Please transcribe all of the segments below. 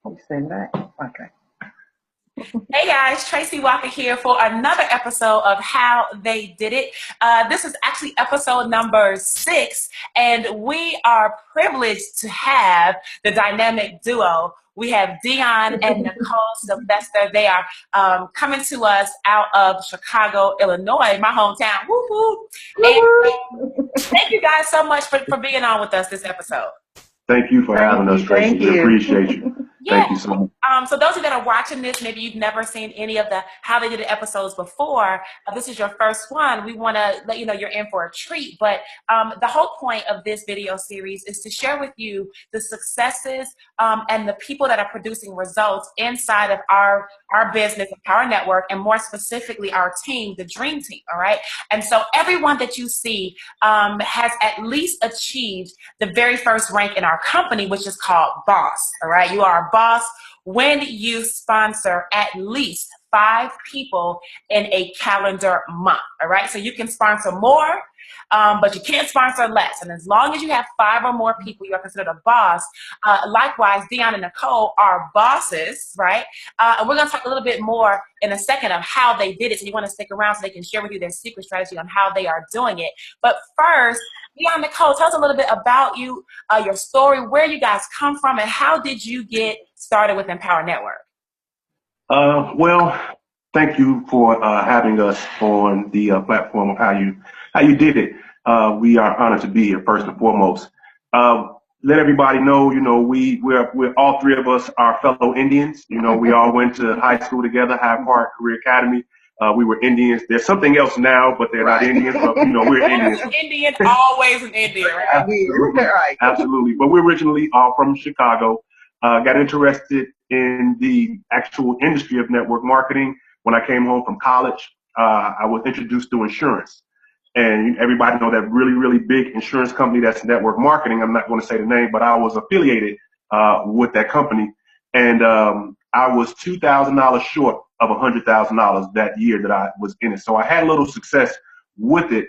You say that? Okay. Hey guys, Tracy Walker here for another episode of How They Did It. This is actually episode number 6, and we are privileged to have the dynamic duo. We have Dion and Nicole Sylvester. They are coming to us out of Chicago, Illinois, my hometown. Woo woo! And thank you guys so much for being on with us this episode. Thank you for Thank having us, you. Tracy. Thank We you. appreciate you. Yeah. Thank you so much. So those of you that are watching this, maybe you've never seen any of the How They Did It episodes before. This is your first one. We want to let you know you're in for a treat. But the whole point of this video series is to share with you the successes and the people that are producing results inside of our business, our network, and more specifically our team, the Dream Team. All right. And so everyone that you see has at least achieved the very first rank in our company, which is called boss. All right. You are a boss when you sponsor at least 5 people in a calendar month. All right. So you can sponsor more, but you can't sponsor less. And as long as you have 5 or more people, you are considered a boss. Likewise, Dion and Nicole are bosses, right? And we're going to talk a little bit more in a second of how they did it. So you want to stick around so they can share with you their secret strategy on how they are doing it. But first, Dion, Nicole, tell us a little bit about you, your story, where you guys come from, and how did you get started with Empower Network? Well, thank you for having us on the platform of how you did it. We are honored to be here first and foremost. Let everybody know, we're all 3 of us are fellow Indians. We all went to high school together, Hyde Park Career Academy. We were Indians. There's something else now, but they're not Indians. But we're Indians. Indian, always an Indian, right? Absolutely, Right. absolutely. But we're originally all from Chicago. Got interested in the actual industry of network marketing when I came home from college. I was introduced to insurance, and everybody know that really, really big insurance company that's network marketing. I'm not going to say the name, but I was affiliated with that company, and I was $2,000 short of $100,000 that year that I was in it. So I had a little success with it,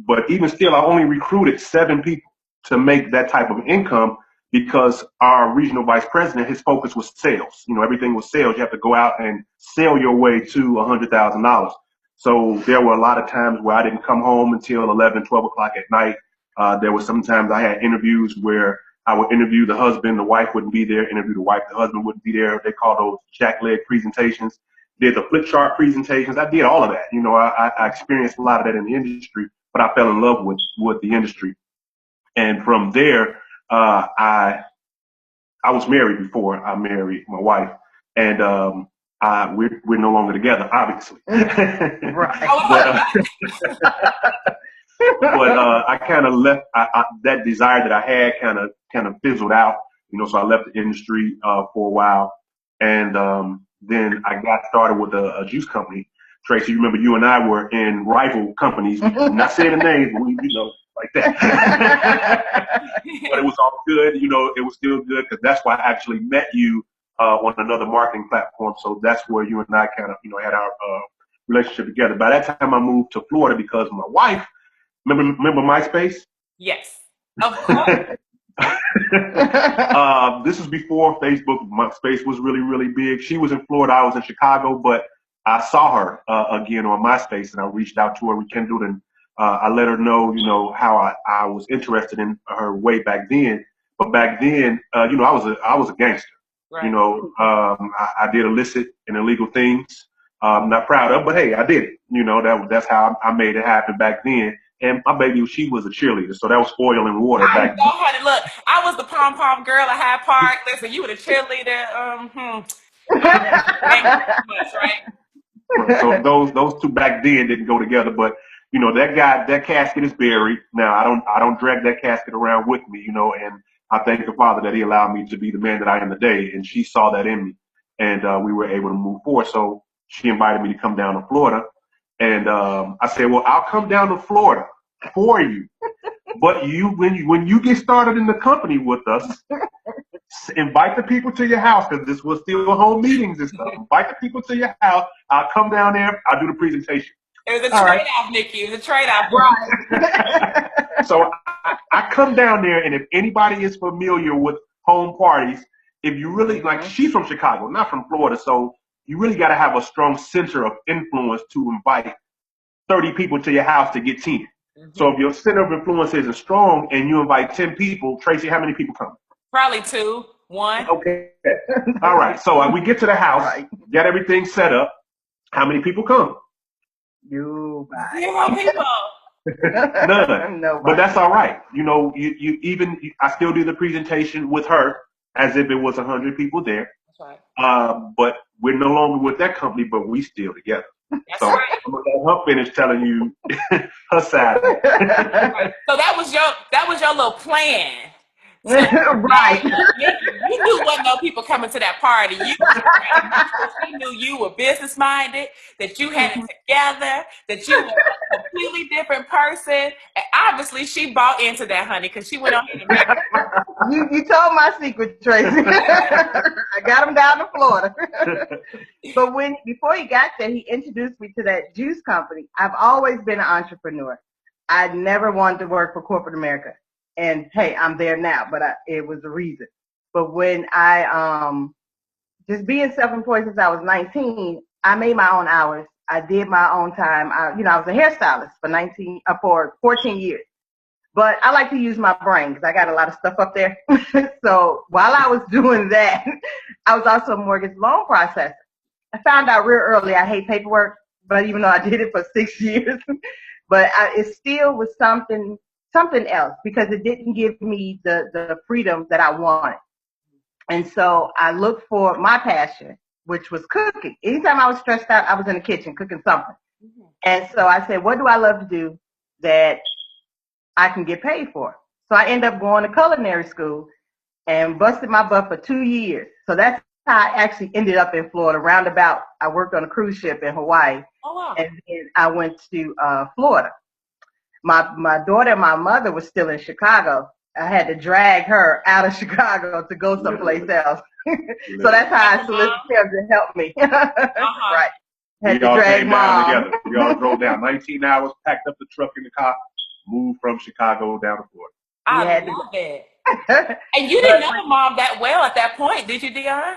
but even still, I only recruited 7 people to make that type of income, because our regional vice president, his focus was sales. Everything was sales. You have to go out and sell your way to $100,000. So there were a lot of times where I didn't come home until 11, 12 o'clock at night. There were sometimes I had interviews where I would interview the husband, the wife wouldn't be there, interview the wife, the husband wouldn't be there. They call those jackleg presentations. Did the flip chart presentations. I did all of that. I experienced a lot of that in the industry, but I fell in love with the industry. And from there, I was married before I married my wife, and we're no longer together, obviously. Right. But I kind of left that desire that I had kind of fizzled out. So I left the industry for a while, and then I got started with a juice company. Tracy, you remember you and I were in rival companies. Not saying the names, but like that. But it was all good. It was still good, because that's why I actually met you on another marketing platform. So that's where you and I kind of, had our relationship together. By that time, I moved to Florida because my wife, remember MySpace? Yes, of course. This is before Facebook. MySpace was really, really big. She was in Florida. I was in Chicago, but I saw her again on MySpace, and I reached out to her, rekindled, and I let her know, how I was interested in her way back then. But back then, I was a gangster. Right. I did illicit and illegal things. I'm not proud of, but hey, I did it. That's how I made it happen back then. And my baby, she was a cheerleader, so that was oil and water back then. Honey, look, I was the pom pom girl at Hyde Park. Listen, you were the cheerleader. Right? So those 2 back then didn't go together, but that casket is buried now. I don't drag that casket around with me, and I thank the Father that He allowed me to be the man that I am today, and she saw that in me, and we were able to move forward. So she invited me to come down to Florida, and I said, well, I'll come down to Florida for you, but when you get started in the company with us, invite the people to your house, because this was still home meetings and stuff. Invite the people to your house. I'll come down there. I'll do the presentation. It was a trade-off, Nikki. It was a trade-off. Right. So I come down there, and if anybody is familiar with home parties, if you really, like, she's from Chicago, not from Florida, so you really got to have a strong center of influence to invite 30 people to your house to get 10. So if your center of influence isn't strong and you invite 10 people, Tracy, how many people come? Probably 2, 1. Okay. All right. So we get to the house, get everything set up. How many people come? 0 people. None. But that's all right. You know, I still do the presentation with her as if it was 100 people there. That's right. But we're no longer with that company, but we still together. That's so right. I'm gonna let her finish telling you her side. Right. So that was your little plan. So, Right. You knew wasn't no people coming to that party. She knew you were business minded, that you had it together, that you were a completely different person. And obviously she bought into that, honey, because she went on and married. You told my secret, Tracy. I got him down to Florida. But before he got there, he introduced me to that juice company. I've always been an entrepreneur. I never wanted to work for corporate America. And hey, I'm there now, but it was a reason. But when I just being self-employed since I was 19, I made my own hours. I did my own time. I was a hairstylist for 14 years. But I like to use my brain because I got a lot of stuff up there. So while I was doing that, I was also a mortgage loan processor. I found out real early I hate paperwork, but even though I did it for 6 years, but it still was something else because it didn't give me the freedom that I wanted. And so I looked for my passion, which was cooking. Anytime I was stressed out, I was in the kitchen cooking something. And so I said, what do I love to do that I can get paid for? So I ended up going to culinary school and busted my butt for 2 years. So that's how I actually ended up in Florida. Roundabout, I worked on a cruise ship in Hawaii. Oh, wow. And then I went to Florida. My daughter and my mother was still in Chicago. I had to drag her out of Chicago to go someplace else. So that's how I solicited him to help me. Right. Had to drag mom. Down together. We all drove down 19 hours, packed up the truck in the car, moved from Chicago down to Florida. I love it. And you didn't know mom that well at that point, did you, Dion?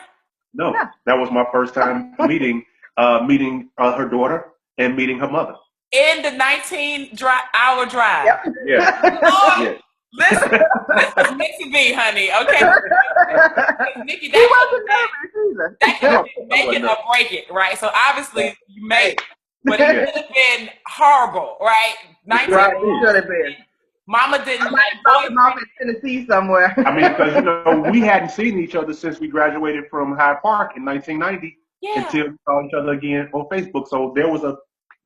No, that was my first time meeting her daughter and meeting her mother. In the 19-hour drive. Yep. Yeah. Oh, listen, this was meant to be, honey. Okay, Nikki, that can make it or break it, right? So obviously you made it, but it could have been horrible, right? 19. Right, it should have been. Mama didn't. I might have dropped him off in Tennessee somewhere. I mean, because we hadn't seen each other since we graduated from Hyde Park in 1990 until we saw each other again on Facebook. So there was a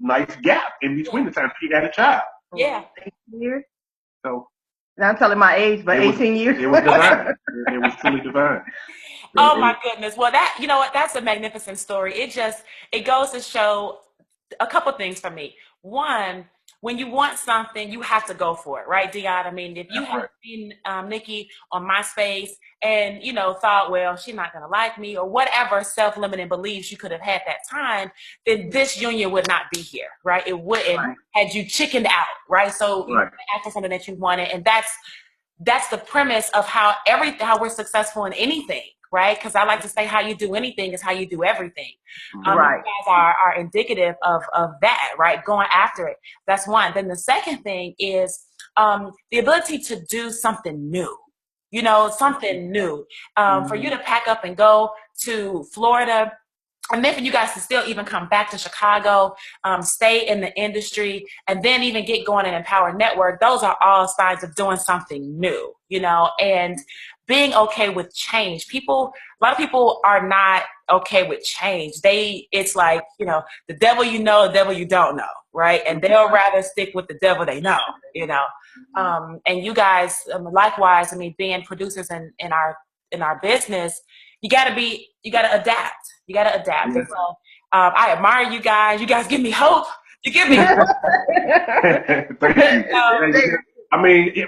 nice gap in between the time she had a child. Yeah. 18 years. So now I'm telling my age, but 18 years. It was divine. It was truly divine. Oh my goodness. Well, you know what? That's a magnificent story. It goes to show a couple things for me. One, when you want something, you have to go for it, right, Dion? I mean, if you had seen Nikki on MySpace and, thought, well, she's not going to like me or whatever self-limiting beliefs you could have had that time, then this union would not be here, right? It wouldn't had you chickened out, right? So you asked for something that you wanted, and that's the premise of how we're successful in anything, right? Because I like to say how you do anything is how you do everything. You guys are indicative of that, right? Going after it. That's one. Then the second thing is the ability to do something new. Something new. For you to pack up and go to Florida, and then for you guys to still even come back to Chicago, stay in the industry, and then even get going and Empower Network, those are all signs of doing something new, and being okay with change. A lot of people are not okay with change. It's like, the devil the devil you don't know, right? And they'll rather stick with the devil they know, and you guys, likewise, I mean, being producers in our business, you gotta adapt. You gotta adapt. And so I admire you guys. You guys give me hope. You give me hope. Thank you. I mean,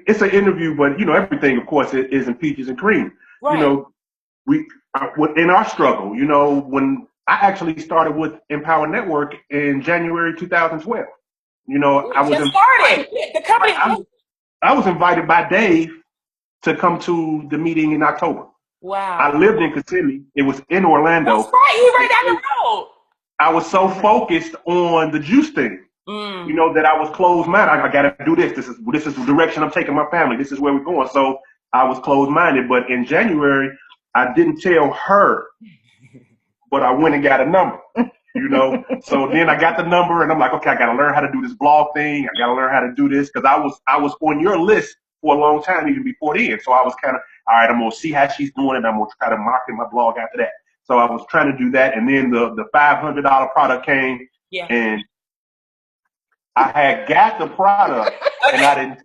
it's an interview, but everything, of course, is in peaches and cream. Right. We in our struggle. When I actually started with Empower Network in January 2012. I was started the company. I was invited by Dave to come to the meeting in October. Wow. I lived in Kissimmee. It was in Orlando. That's right. You right down the road. I was so focused on the juice thing, you know, that I was closed-minded. I got to do this. This is the direction I'm taking my family. This is where we're going. So I was closed-minded. But in January, I didn't tell her, but I went and got a number, you know. So then I got the number, and I'm like, okay, I got to learn how to do this blog thing. I got to learn how to do this because I was on your list for a long time, even before then. So I was kind of, all right, I'm going to see how she's doing, and I'm going to try to market my blog after that. So I was trying to do that, and then the $500 product came, and I had got the product, and I didn't,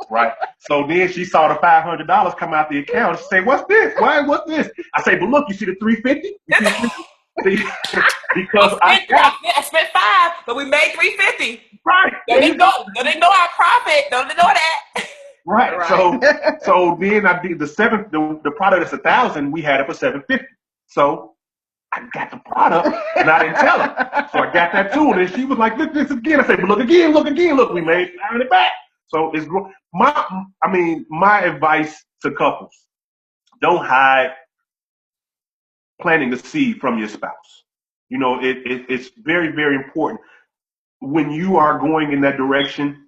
right? So then she saw the $500 come out the account. She said, "What's this? Why? What's this?" I say, "But look, you see the $350? Because I spent $5, but we made $350. Right. Don't ignore our profit. Don't ignore that. Right. So then I did the product that's $1,000. We had it for $750. So I got the product and I didn't tell her. So I got that too, and then she was like, "Look this again." I said, "But look again, look again, look. We made it back." So it's my advice to couples: don't hide planting a seed from your spouse. You know, it's very, very important when you are going in that direction.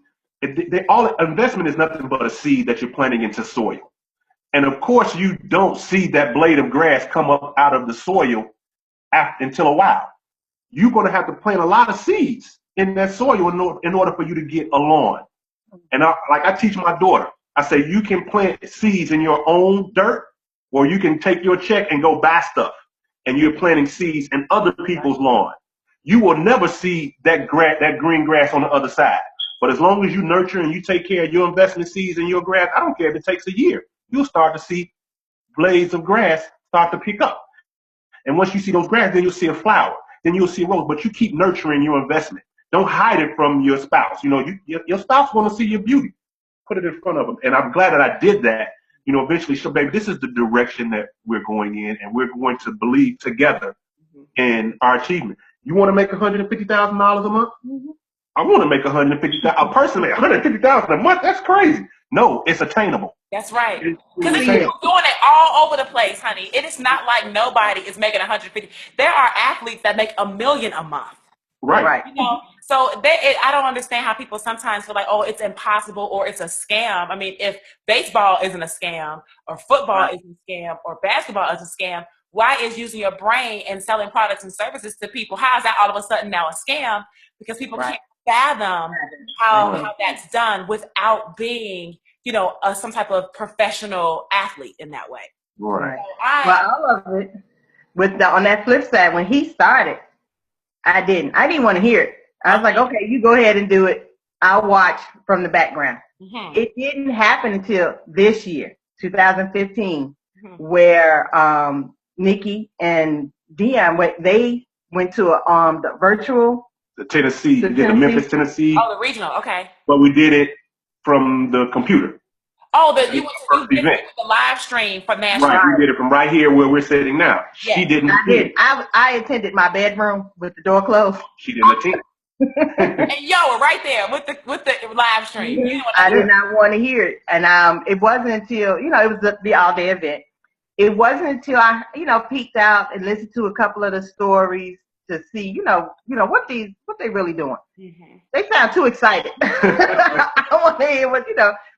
All investment is nothing but a seed that you're planting into soil. And of course, you don't see that blade of grass come up out of the soil until a while. You're going to have to plant a lot of seeds in that soil in order for you to get a lawn. And I teach my daughter, I say, you can plant seeds in your own dirt, or you can take your check and go buy stuff, and you're planting seeds in other people's lawn. You will never see that green grass on the other side. But as long as you nurture and you take care of your investment seeds and your grass, I don't care if it takes a year, you'll start to see blades of grass start to pick up. And once you see those grass, then you'll see a flower. Then you'll see a rose. But you keep nurturing your investment. Don't hide it from your spouse. You know, your spouse want to see your beauty. Put it in front of them. And I'm glad that I did that. You know, eventually, so baby, this is the direction that we're going in, and we're going to believe together in our achievement. You want to make $150,000 a month? I want to make $150,000 a person make $150,000 a month. That's crazy. No, it's attainable. That's right. Because there's people doing it all over the place, honey. It is not like nobody is making 150. There are athletes that make $1 million a month. Right. You know, so I don't understand how people sometimes feel like, oh, it's impossible or it's a scam. I mean, if baseball isn't a scam, or football isn't a scam, or basketball is a scam, why is using your brain and selling products and services to people? How is that all of a sudden now a scam? Because people can't fathom how that's done without being, you know, some type of professional athlete in that way. Right. So well, all of it. On that flip side, when he started, I didn't want to hear it. I was like, okay, you go ahead and do it. I'll watch from the background. It didn't happen until this year, 2015, where Nikki and Dion they went to the virtual. Tennessee, we did the Memphis, Tennessee. Oh, the regional, okay. But we did it from the computer. Oh, you did the live stream from Nashville. Right, we did it from right here where we're sitting now. Yes. She didn't. I did. I attended my bedroom with the door closed. She didn't attend. And yo, right there with the live stream. You know I did not want to hear it, and it wasn't until it was the all-day event. It wasn't until I peeked out and listened to a couple of the stories to see what they really doing. They sound too excited. I want to hear what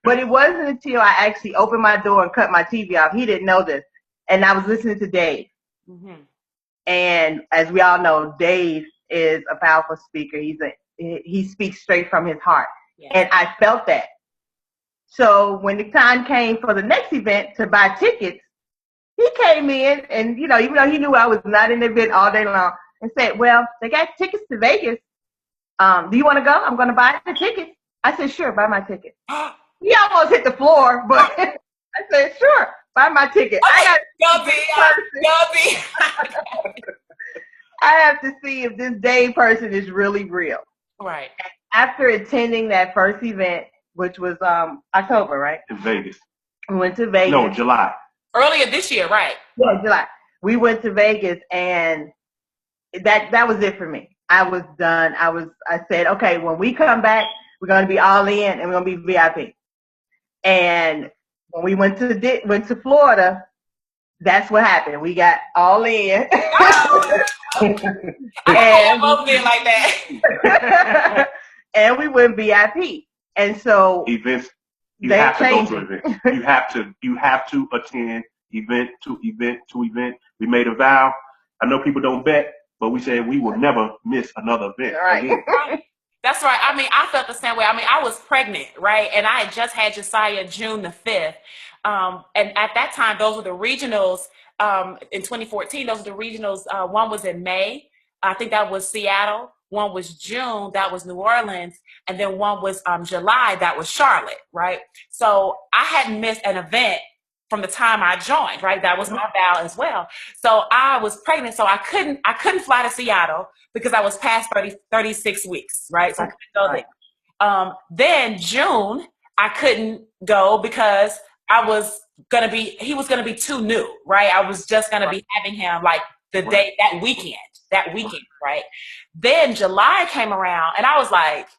but it wasn't until I actually opened my door and cut my TV off. He didn't know this, and I was listening to Dave. And as we all know, Dave is a powerful speaker. He speaks straight from his heart, and I felt that. So when the time came for the next event to buy tickets, he came in and even though he knew I was not in the event all day long, and said, "Well, they got tickets to Vegas. Do you want to go? I'm going to buy the tickets." I said, "Sure, buy my ticket." He almost hit the floor, but I said, "Sure, buy my ticket." I have to see if this Dave person is really real. Right. After attending that first event, which was October, right? In Vegas. We went to Vegas. No, July. Earlier this year, right? Yeah, July. We went to Vegas, and that was it for me. I was done. I said, okay, when we come back, we're going to be all in, and we're going to be VIP. And when we went to Florida, that's what happened. We got all in. I can't both being like that. And we went VIP. And so events, you they have to go changed to it. events. You have to attend event to event to event. We made a vow. I know people don't bet, but we said we will never miss another event Right. again. That's right. I mean, I felt the same way. I mean, I was pregnant, right? And I had just had Josiah June the 5th. And at that time, those were the regionals. In 2014, those were the regionals. One was in May. I think that was Seattle. One was June. That was New Orleans. And then one was July. That was Charlotte, right? So I hadn't missed an event from the time I joined, right? That was my vow as well. So I was pregnant, so I couldn't fly to Seattle because I was past 36 weeks, right? So I couldn't go there. Then June, I couldn't go because he was gonna be too new, right? I was just gonna be having him like that weekend, right? Then July came around and I was like,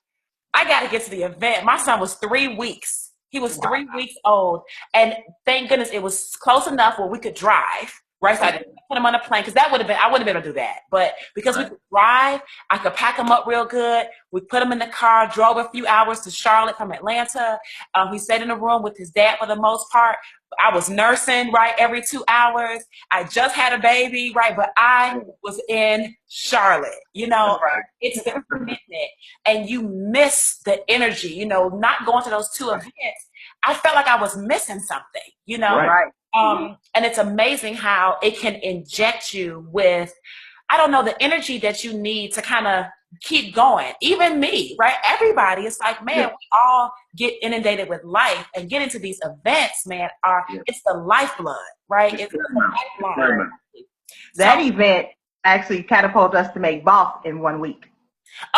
I got to get to the event. My son was 3 weeks. He was 3 weeks old. And thank goodness it was close enough where we could drive, right? So I didn't put him on a plane because I wouldn't have been able to do that. But because we could drive, I could pack him up real good. We put him in the car, drove a few hours to Charlotte from Atlanta. He stayed in a room with his dad for the most part. I was nursing, right, every 2 hours. I just had a baby, right? But I was in Charlotte, It's the commitment. And you miss the energy, not going to those two events. I felt like I was missing something, Right. And it's amazing how it can inject you with, I don't know, the energy that you need to kind of keep going. Even me, right? Everybody, it's like, man, we all get inundated with life and get into these events, man, it's the lifeblood, right? It's the lifeline. That event actually catapulted us to make Boss in 1 week.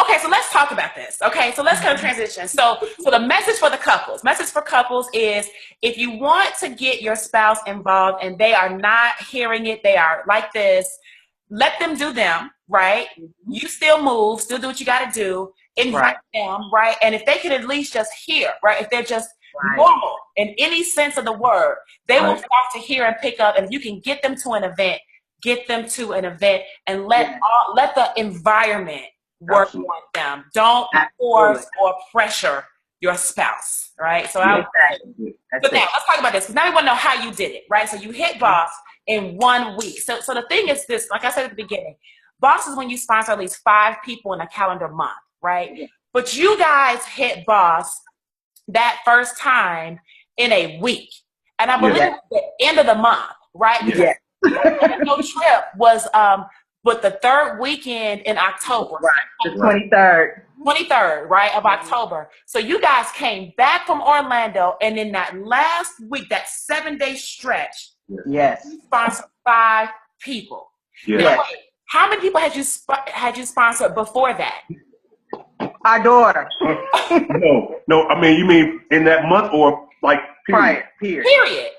Okay, so let's talk about this. Okay, so let's kind of transition. So the message for couples is if you want to get your spouse involved and they are not hearing it, they are like this, let them do them, right? You still move, still do what you got to do, invite them, right? And if they can at least just hear, right? If they're just normal in any sense of the word, they will start to hear and pick up. And if you can get them to an event, and let the environment work on them. Don't force or pressure your spouse, right? So but now let's talk about this because now we want to know how you did it, right? So you hit Boss in 1 week. So the thing is this, like I said at the beginning, Boss is when you sponsor at least 5 people in a calendar month, right? Yeah. But you guys hit Boss that first time in a week. And I believe it was the end of the month, right? Yeah. No trip was but the third weekend in October. Right. The 23rd. 23rd, right, of October. So you guys came back from Orlando, and in that last week, that 7-day stretch, you sponsored 5 people. Yes. Now, wait, how many people had you sponsored before that? Our daughter. No. I mean, you mean in that month or like period? Period.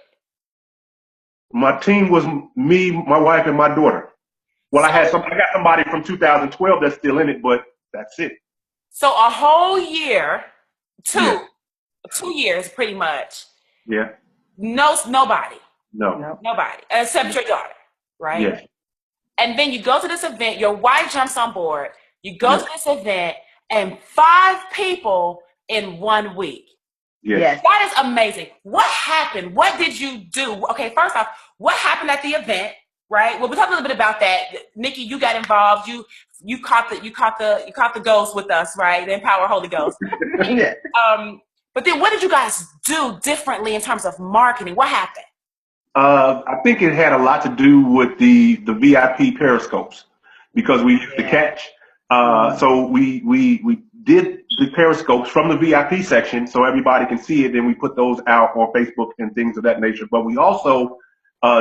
My team was me, my wife, and my daughter. Well, I got somebody from 2012 that's still in it, but that's it. So a whole year, 2 years pretty much. Yeah. Nobody. No. Nobody except your daughter, right? Yes. And then you go to this event. Your wife jumps on board. You go to this event, and 5 people in 1 week. Yes. That is amazing. What happened? What did you do? Okay, first off, what happened at the event? Right. Well, we talked a little bit about that. Nikki, you got involved. You caught the ghost with us, right? The Empower Holy Ghost. But then, what did you guys do differently in terms of marketing? What happened? I think it had a lot to do with the VIP periscopes because we used to catch. So we did the periscopes from the VIP section so everybody can see it. And we put those out on Facebook and things of that nature. But we also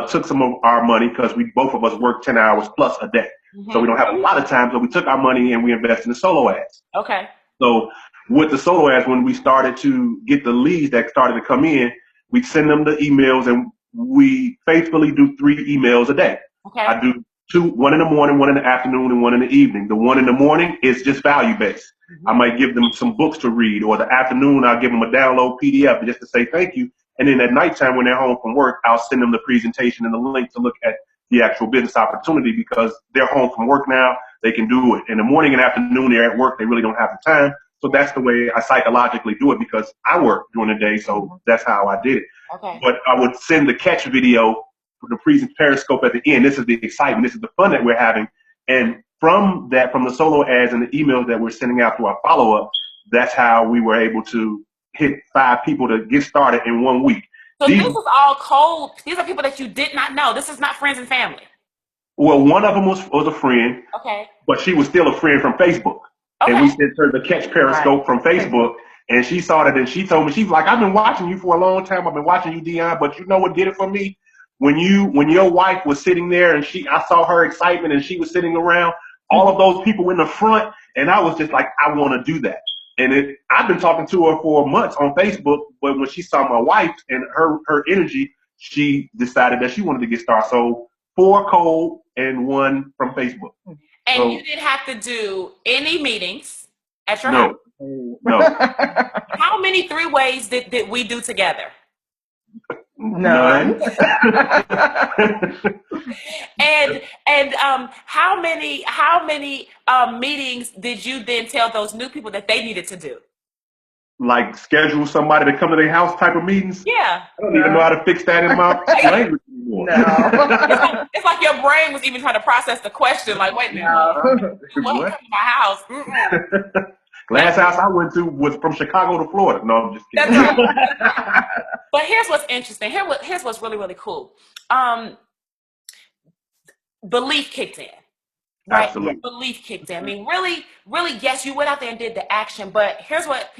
took some of our money because both of us work 10 hours plus a day. So we don't have a lot of time. So we took our money and we invested in the solo ads. Okay. So with the solo ads, when we started to get the leads that started to come in, we'd send them the emails and we faithfully do 3 emails a day. Okay. I do 2, 1 in the morning, 1 in the afternoon, and 1 in the evening. The 1 in the morning is just value based. I might give them some books to read, or the afternoon I'll give them a download PDF just to say thank you. And then at nighttime when they're home from work, I'll send them the presentation and the link to look at the actual business opportunity because they're home from work now. They can do it. In the morning and afternoon, they're at work. They really don't have the time. So that's the way I psychologically do it because I work during the day. So that's how I did it. Okay. But I would send the catch video for the Periscope at the end. This is the excitement. This is the fun that we're having. And from that, from the solo ads and the emails that we're sending out to our follow-up, that's how we were able to hit 5 people to get started in 1 week. So this was all cold. These are people that you did not know. This is not friends and family. Well, one of them was a friend. Okay. But she was still a friend from Facebook. Okay. And we sent her the catch Periscope from Facebook. And she saw that and she told me, she's like, I've been watching you for a long time. I've been watching you, Dion, but you know what did it for me? When your wife was sitting there and I saw her excitement and she was sitting around, all of those people in the front, and I was just like, I want to do that. And I've been talking to her for months on Facebook, but when she saw my wife and her energy, she decided that she wanted to get started. So 4 cold and 1 from Facebook. And so, you didn't have to do any meetings at your house? No. How many 3-ways did we do together? None. and how many meetings did you then tell those new people that they needed to do? Like schedule somebody to come to their house type of meetings? Yeah. I don't even know how to fix that in my language anymore. No. It's like your brain was even trying to process the question. Like, wait a minute. What? Come to my house. Last house I went to was from Chicago to Florida. No, I'm just kidding. That's right. But here's what's interesting. Here's what's really, really cool. Belief kicked in. Right? Absolutely. Belief kicked in. I mean, really, really, yes, you went out there and did the action, but here's what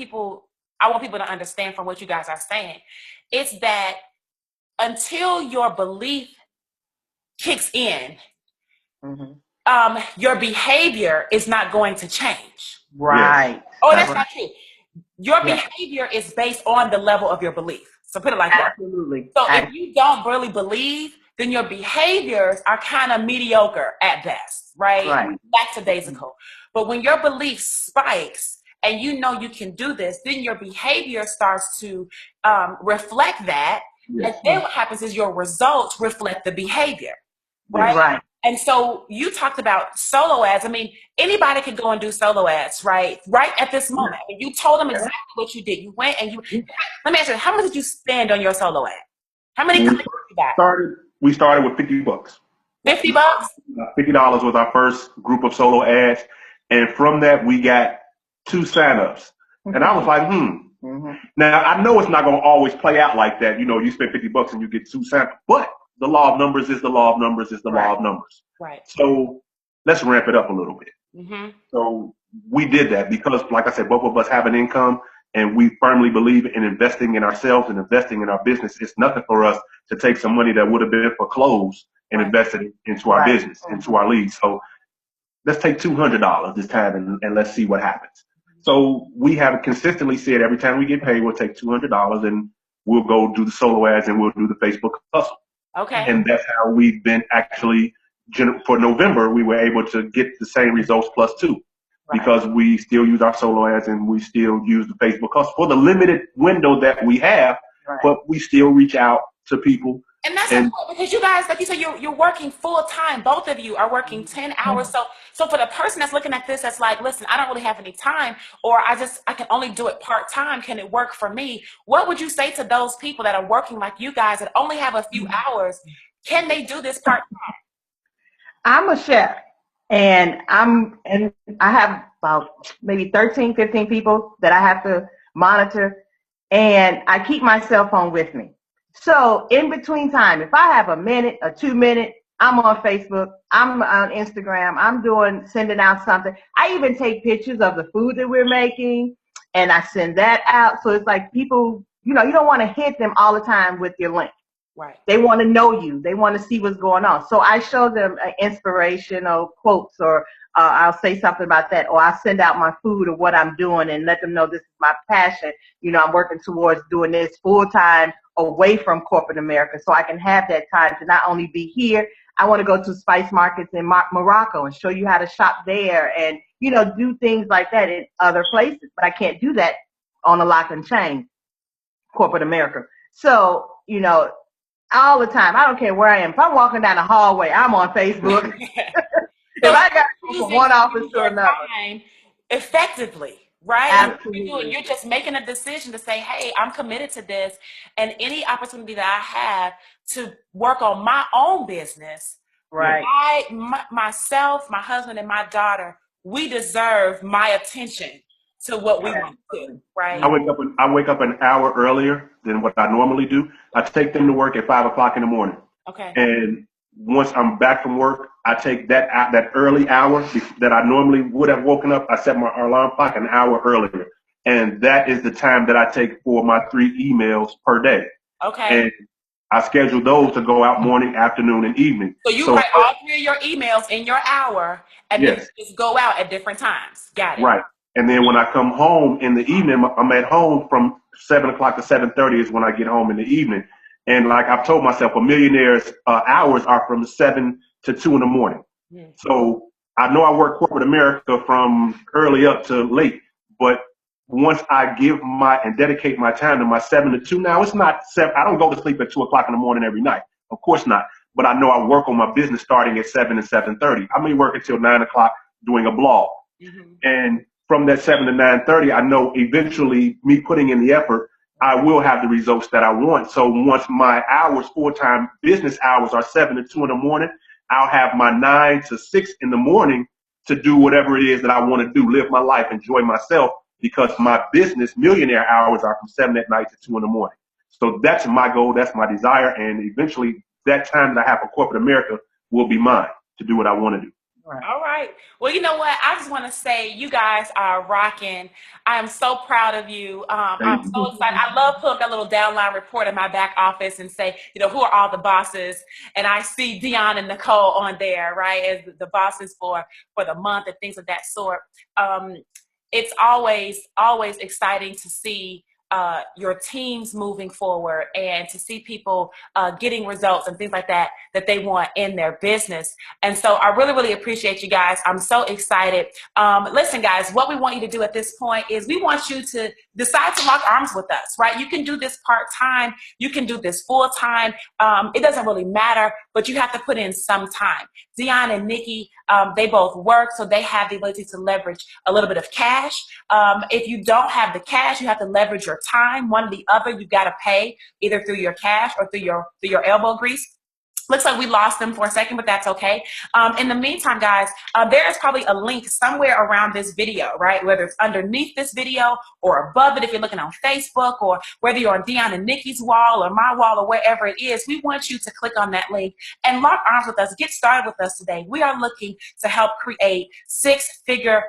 I want people to understand from what you guys are saying. It's that until your belief kicks in, your behavior is not going to change. Right. Oh, that's not true. Your behavior is based on the level of your belief. So put it like that. Absolutely. So if you don't really believe, then your behaviors are kind of mediocre at best, right? Lackadaisical. But when your belief spikes and you know you can do this, then your behavior starts to reflect that. And then what happens is your results reflect the behavior, right? And so you talked about solo ads. I mean, anybody can go and do solo ads, right? Right at this moment. I mean, you told them exactly what you did. You went and let me ask you, how much did you spend on your solo ad? How many clicks did you got? We started with $50. $50? $50 was our first group of solo ads. And from that, we got 2 signups. And I was like, Now, I know it's not going to always play out like that. You know, you spend $50 and you get 2 signups. But the law of numbers is the law of numbers is the law of numbers. Right. So let's ramp it up a little bit. So we did that because, like I said, both of us have an income and we firmly believe in investing in ourselves and investing in our business. It's nothing for us to take some money that would have been for clothes and invest it into our business, into our leads. So let's take $200 this time and let's see what happens. So we have consistently said every time we get paid, we'll take $200 and we'll go do the solo ads and we'll do the Facebook hustle. Okay. And that's how we've been actually, for November, we were able to get the same results +2 because we still use our solo ads and we still use the Facebook hustle for the limited window that we have, but we still reach out to people. And that's important because you guys, like you said, you're working full time. Both of you are working 10 hours. So for the person that's looking at this, that's like, listen, I don't really have any time, or I can only do it part time. Can it work for me? What would you say to those people that are working like you guys that only have a few hours? Can they do this part time? I'm a chef and I have about maybe 13, 15 people that I have to monitor, and I keep my cell phone with me. So in between time, if I have a minute or 2 minutes, I'm on Facebook, I'm on Instagram, I'm sending out something. I even take pictures of the food that we're making and I send that out. So it's like people, you don't want to hit them all the time with your link. Right. They want to know you. They want to see what's going on. So I show them inspirational quotes, or I'll say something about that, or I'll send out my food or what I'm doing and let them know this is my passion. I'm working towards doing this full time away from corporate America so I can have that time to not only be here. I want to go to spice markets in Morocco and show you how to shop there and, do things like that in other places. But I can't do that on a lock and chain, corporate America. So, you know, all the time, I don't care where I am. If I'm walking down the hallway, I'm on Facebook. If So I got to go from choosing one to office use to your another. time effectively, right? And what you're doing, Absolutely. you're just making a decision to say, hey, I'm committed to this. And any opportunity that I have to work on my own business, Right. myself, my husband, and my daughter, we deserve my attention to what we want to do, right? I wake up an hour earlier than what I normally do. I take them to work at 5 o'clock in the morning. Okay. And once I'm back from work, I take that early hour that I normally would have woken up. I set my alarm clock an hour earlier, and that is the time that I take for my 3 emails per day. Okay. And I schedule those to go out morning, afternoon, and evening. So you So write all 3 of your emails in your hour, and then yes, you just go out at different times. Got it. right. And then when I come home in the evening, I'm at home from 7 o'clock to 7:30 is when I get home in the evening. And like I've told myself, a millionaire's hours are from 7 to 2 in the morning. So I know I work corporate America from early up to late, but once I give and dedicate my time to my 7 to 2, now it's not 7. I don't go to sleep at 2 o'clock in the morning every night. Of course not. But I know I work on my business starting at 7 and 7:30. I may work until 9 o'clock doing a blog. And from that 7 to 9:30, I know eventually me putting in the effort, I will have the results that I want. So once my hours, full-time business hours are 7 to 2 in the morning, I'll have my 9 to 6 in the morning to do whatever it is that I want to do, live my life, enjoy myself, because my business millionaire hours are from 7 at night to 2 in the morning. So that's my goal. That's my desire. And eventually that time that I have for corporate America will be mine to do what I want to do. Right. All right. Well, you know what? I just want to say you guys are rocking. I am so proud of you. I'm so excited. I love putting up that little downline report in my back office and say, you know, who are all the bosses? And I see Dion and Nicole on there, right, as the bosses for the month and things of that sort. It's always exciting to see your teams moving forward and to see people getting results and things like that they want in their business. And so I really appreciate you guys. I'm so excited. Listen, guys, what we want you to do at this point is we want you to decide to lock arms with us, right? You can do this part-time. You can do this full-time. It doesn't really matter, but you have to put in some time. Dion and Nikki, they both work, so they have the ability to leverage a little bit of cash. If you don't have the cash, you have to leverage your time. One or the other, you got to pay either through your cash or through your elbow grease. Looks like we lost them for a second, but that's okay. In the meantime, guys, there is probably a link somewhere around this video, right? Whether it's underneath this video or above it if you're looking on Facebook, or whether you're on Dion and Nikki's wall or my wall or wherever it is, we want you to click on that link and lock arms with us. Get started with us today. We are looking to help create 6-figure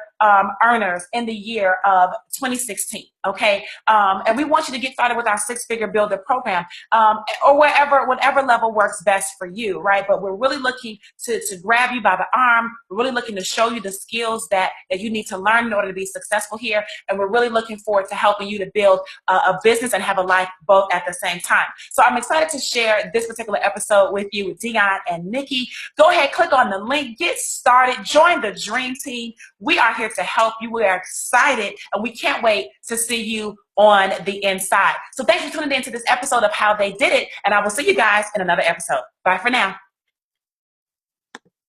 earners in the year of 2016, okay? And we want you to get started with our 6-figure builder program, or whatever level works best for you, right? But we're really looking to grab you by the arm. We're really looking to show you the skills that you need to learn in order to be successful here. And we're really looking forward to helping you to build a business and have a life both at the same time. So I'm excited to share this particular episode with you with Dion and Nikki. Go ahead, click on the link, get started, join the dream team. We are here to help you. We are excited and we can't wait to see you on the inside. So thanks for tuning in to this episode of How They Did It, and I will see you guys in another episode. Bye for now.